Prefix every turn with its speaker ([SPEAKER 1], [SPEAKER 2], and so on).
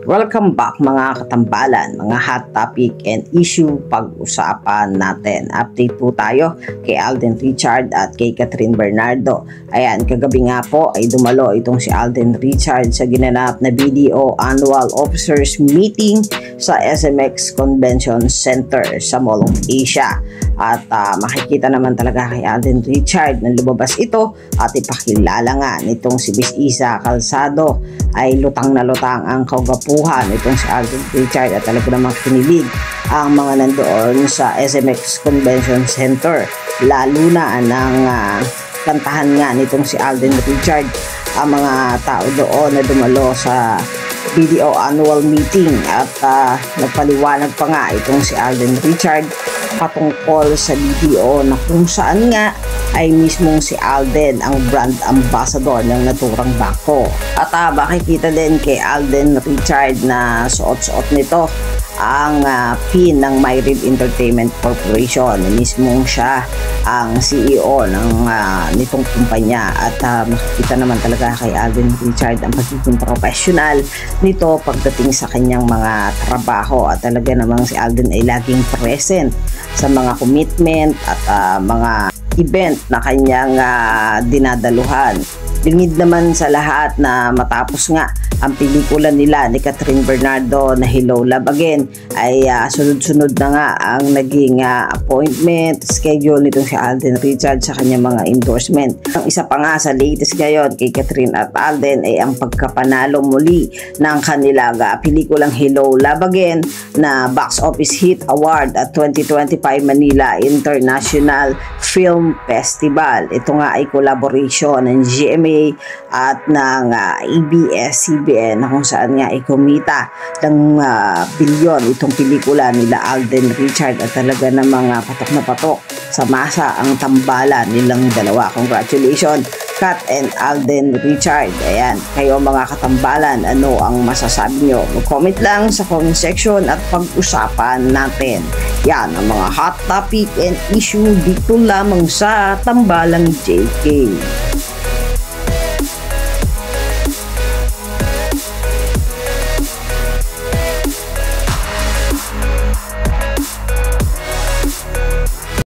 [SPEAKER 1] Welcome back mga katambalan, mga hot topic and issue pag-usapan natin. Update po tayo kay Alden Richard at kay Catherine Bernardo. Ayan, kagabi nga po ay dumalo itong si Alden Richard sa ginanap na BDO Annual Officers Meeting sa SMX Convention Center sa Mall of Asia. At makikita naman talaga kay Alden Richard na lumabas ito at ipakilala nga nitong si Miss Isa Calzado ay lutang na lutang ang kaugapuhan itong si Alden Richard at talaga namang kinilig ang mga nandoon sa SMX Convention Center, lalo na ng kantahan nga nitong si Alden Richard ang mga tao doon na dumalo sa BDO annual meeting at nagpaliwanag pa nga itong si Alden Richard patungkol sa BDO na kung saan nga ay mismong si Alden ang brand ambassador ng naturang bangko. At makikita din kay Alden Richard na suot-suot nito ang pin ng MyRib Entertainment Corporation. Mismong siya ang CEO ng nitong kumpanya at makikita naman talaga kay Alden Richard ang pagiging professional nito pagdating sa kanyang mga trabaho at talaga namang si Alden ay laging present sa mga commitment at mga event na kanyang dinadaluhan. Lingid naman sa lahat na matapos nga ang pelikula nila ni Catherine Bernardo na Hello Love Again ay sunod-sunod na nga ang naging appointment schedule nitong si Alden Richard sa kanyang mga endorsement. Ang isa pa nga sa latest ngayon kay Catherine at Alden ay ang pagkapanalo muli ng kanilang pelikulang Hello Love Again na Box Office Hit Award at 2025 Manila International Film Festival. Ito nga ay collaboration ng GMA at ng ABS-CBN na kung saan nga ay kumita ng bilyon itong pelikula nila Alden Richard at talaga namang patok na patok sa masa ang tambalan nilang dalawa. Congratulations Kat and Alden Richard. Ayan, kayo mga katambalan, ano ang masasabi nyo? Mag-comment lang sa comment section at pag-usapan natin. Yan ang mga hot topic and issue dito lamang sa Tambalang JK.